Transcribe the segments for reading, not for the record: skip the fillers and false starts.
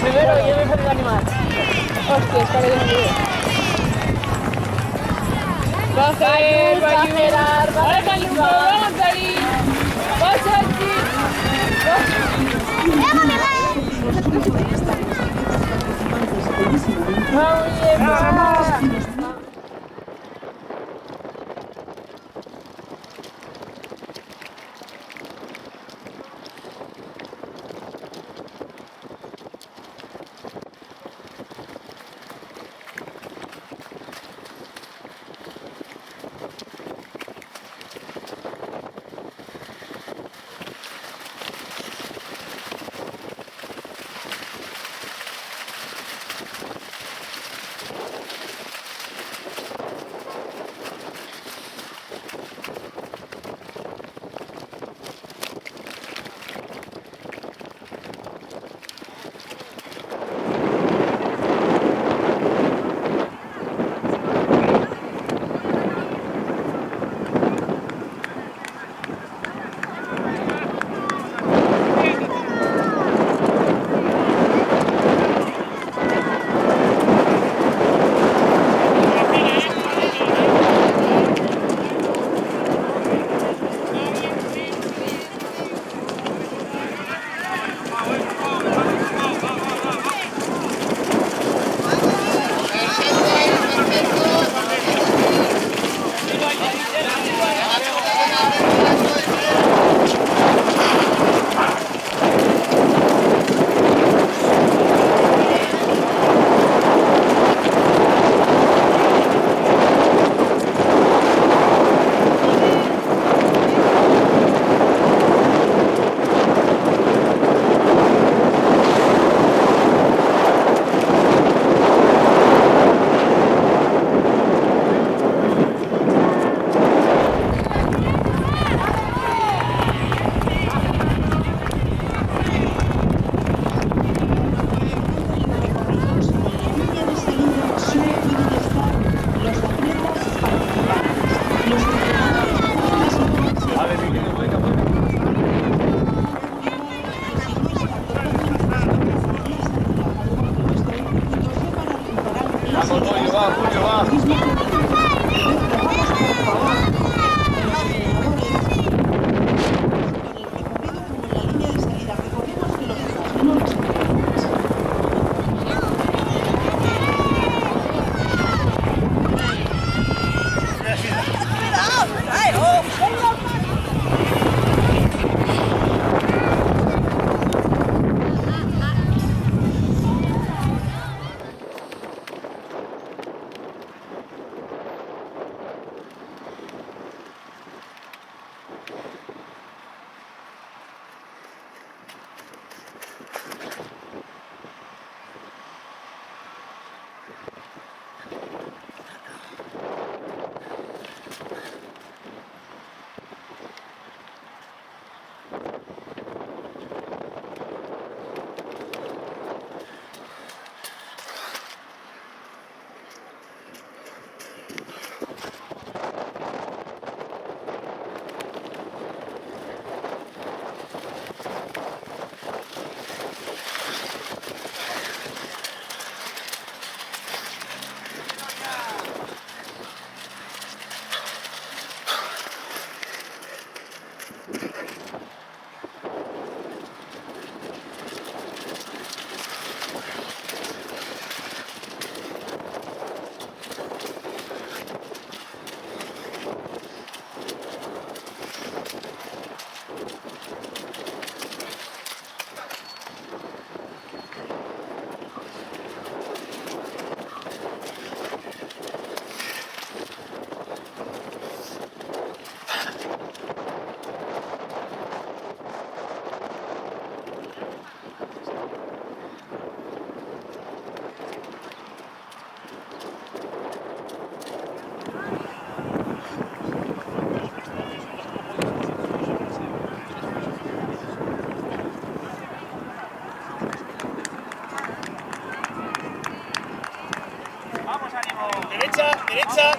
Primero yo me voy a animar. Hostia, espera que no me veo. Va a ser, va a girar, va a salir. Va a salir.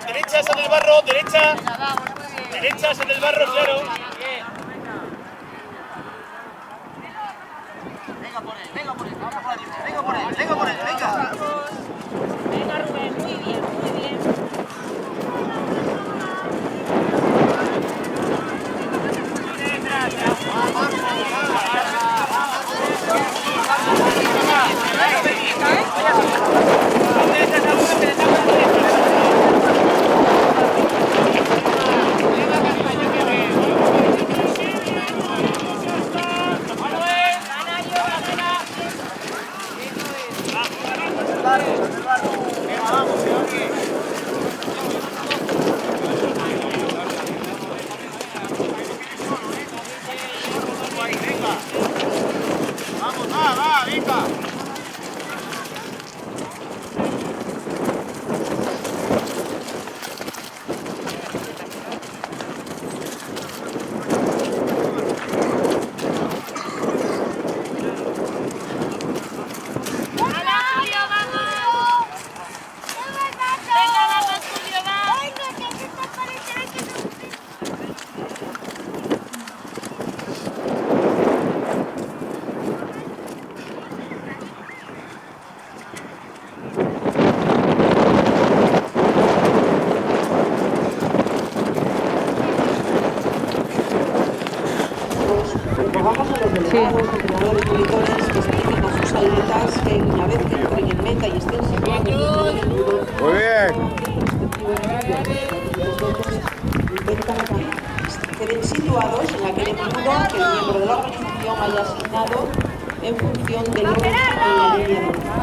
Derecha, sale el barro, derecha. Derecha. derechas en el barro cero. Venga por él, venga por él, vamos por la línea, venga por él, venga por él, venga. Venga, Rubén, muy bien, muy bien. Rogamos a los delegados, entrenadores, monitores que expliquen a sus atletas que una vez que entren en meta y estén situados dentro del embudo, Muy bien. queden situados en aquel embudo que el miembro de la organización haya asignado en función del orden en la línea de meta.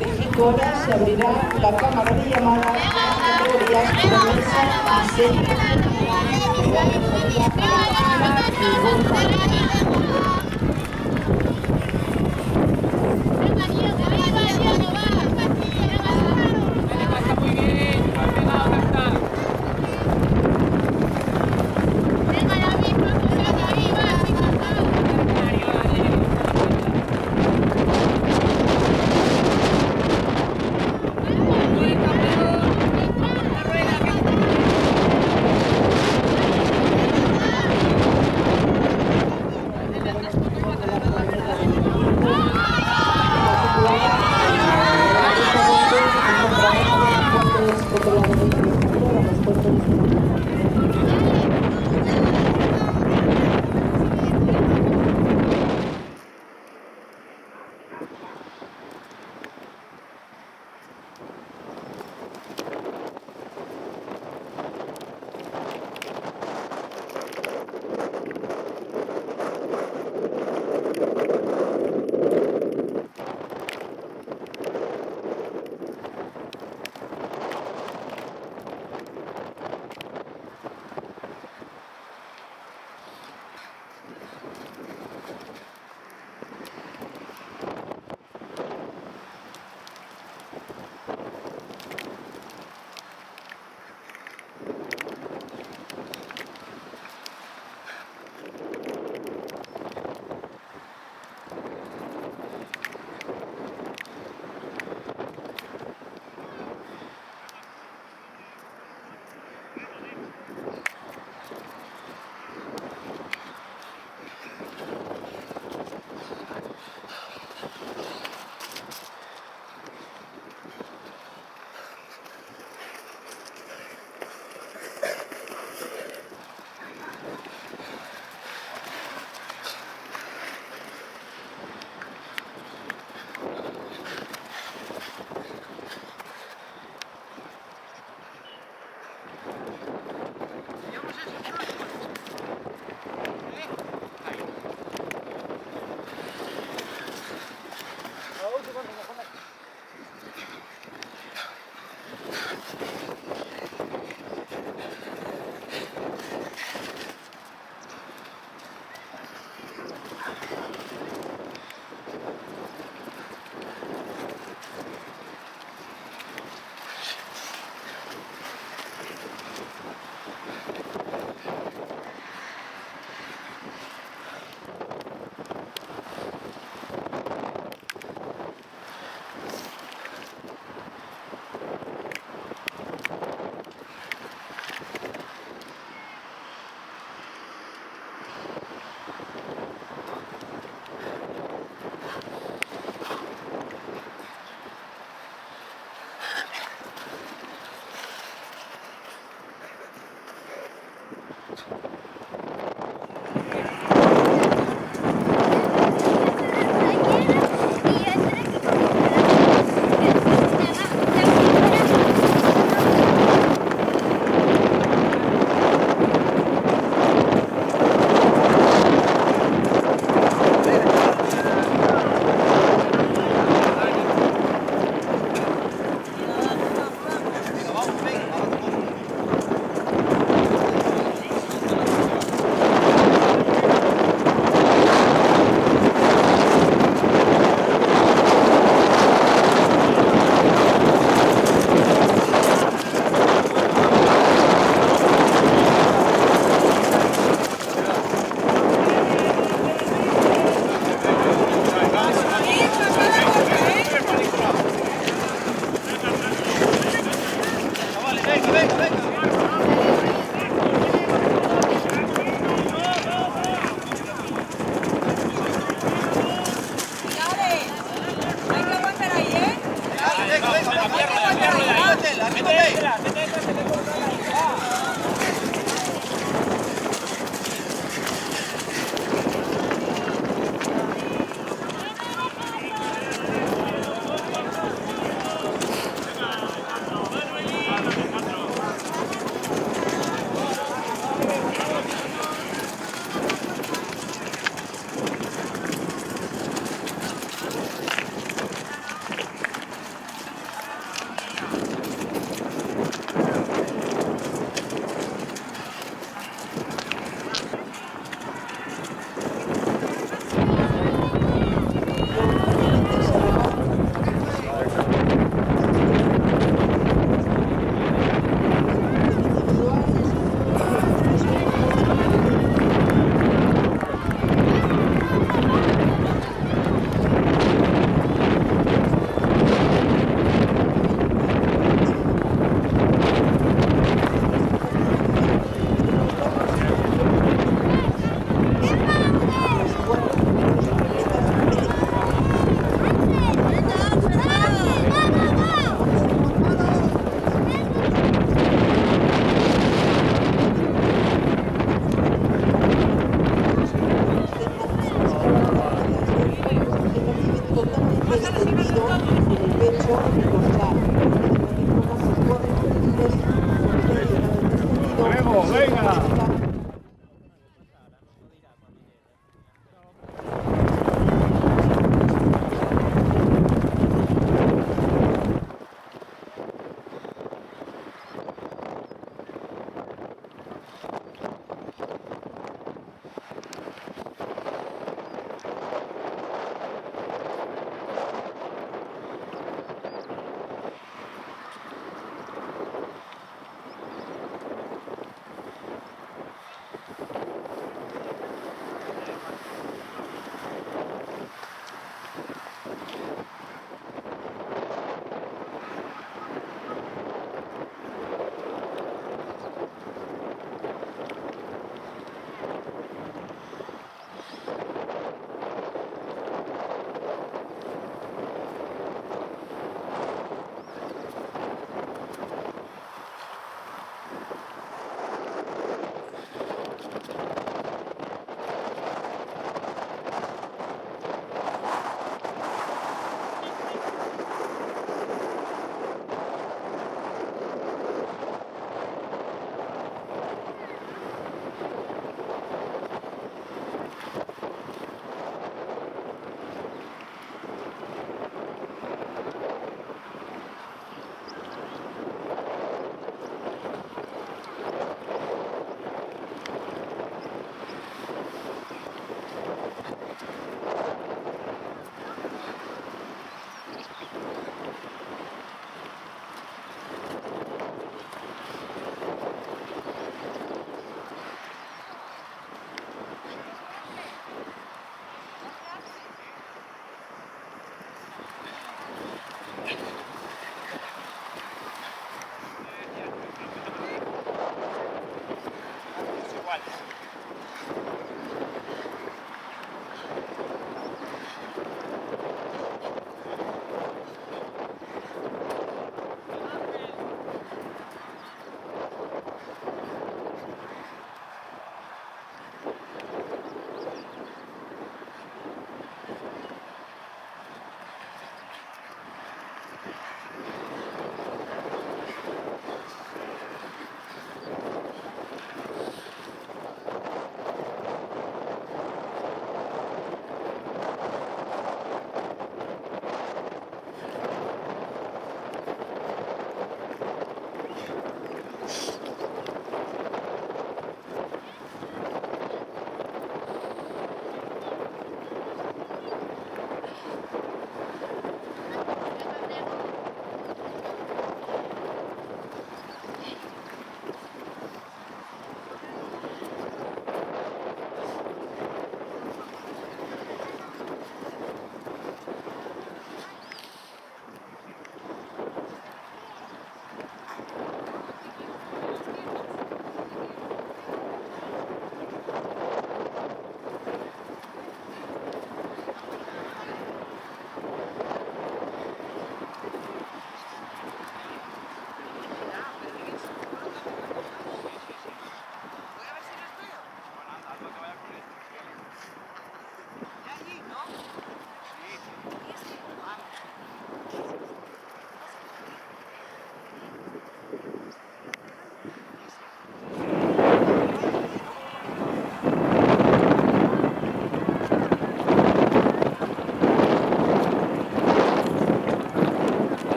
En 5 horas se abrirá la cámara de llamadas de las categorías promesa y serie.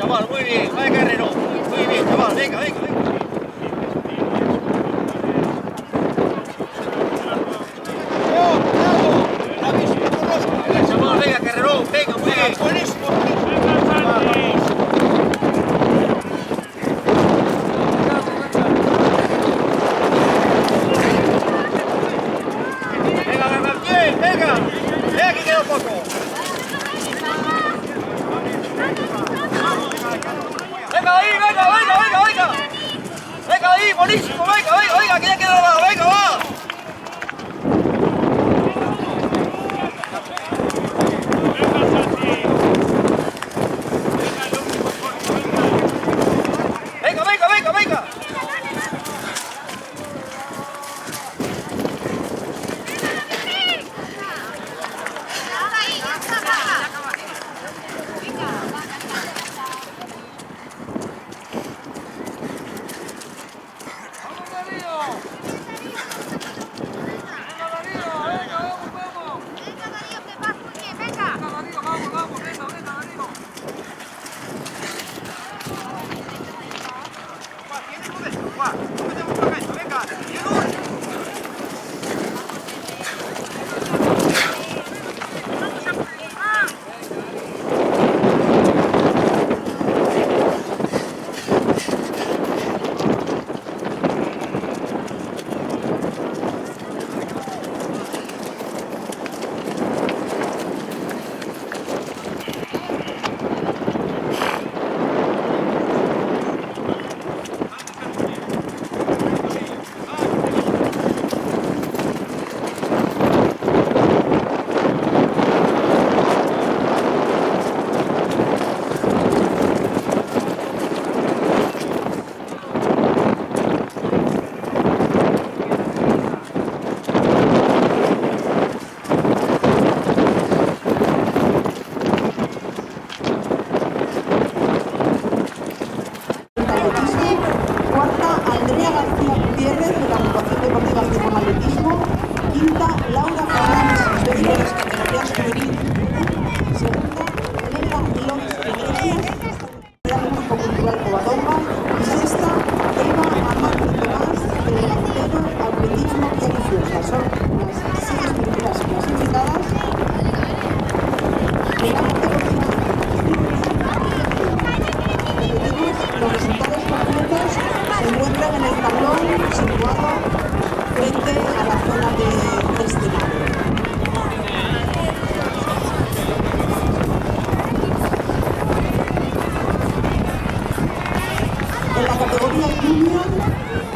chaval, muy bien, vaya carrero. Muy bien, chaval, venga, venga, venga. Venga, chaval, venga, carrerón, venga, muy bien. Buenísimo. Venga, que queda poco. Venga ahí, venga. Venga ahí, buenísimo, venga, que ya queda nada, venga, va. Venga.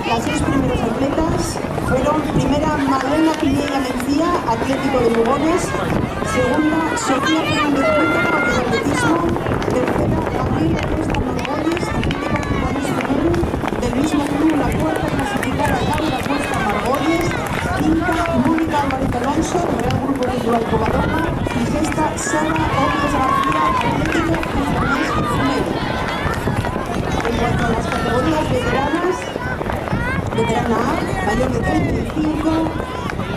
Las 6 primeras atletas fueron primera Malena Piñera Mencía, Atlético de Lugones, segunda Sofía Fernández Cuéntara, de atletismo, tercera Gabriela Cuesta Margolis, Atlético Juvenil Femenino, del mismo club la cuarta clasificada Laura Cuesta Margolis, quinta Mónica Álvarez Alonso, Real Grupo Cultural Covadonga, y sexta Sara Ópez García, Atlético Juvenil Femenino. En cuanto a las categorías veteranas, veterana A, mayor de 35,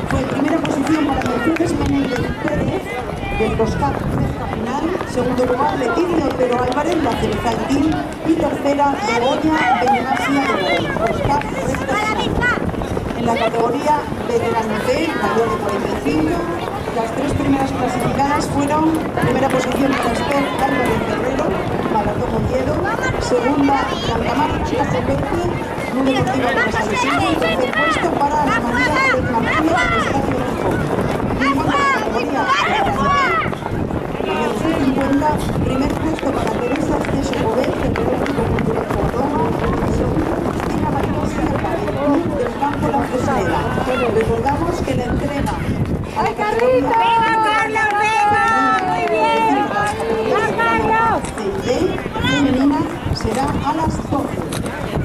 fue primera posición para Mercedes Menéndez Pérez, del COSCAP Mezca Final, segundo lugar Leticia Otero Álvarez, la Cereza Team, y tercera Begoña Benasia de COSCAP Mezca Final. En la categoría veterano B, mayor de 45, las 3 primeras clasificadas fueron primera posición para Esther Álvarez Guerrero, Maratón Oviedo, segunda Blanca Chica Cepete, Club Deportivo de las Salesinas, y tercer puesto para Ana María de Clancía del Estadio Rico. Y en la categoría mayor de 50, primer puesto para Teresa Ceso Bodet, del Real Grupo Cultural Córdoba, segundo Cristina María Sierra, del Club del Campo La Fresneda. Recordamos que la entrega a la categoría femenina será a las 12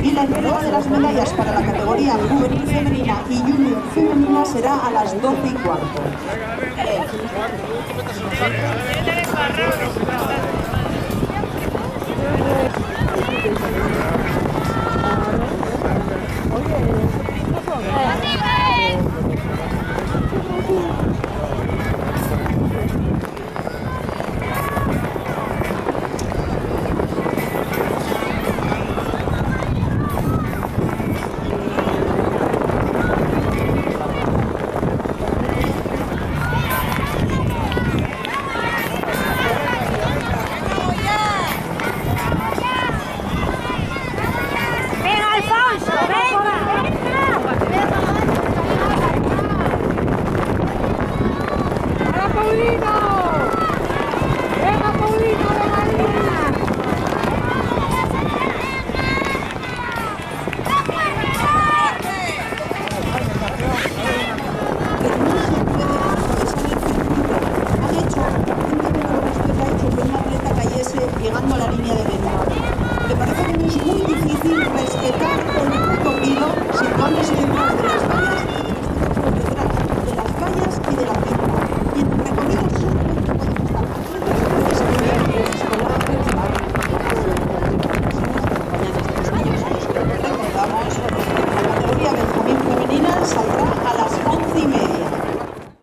y la entrega de las medallas para la categoría juvenil femenina y junior femenina será a las 12:15. llegando a la línea de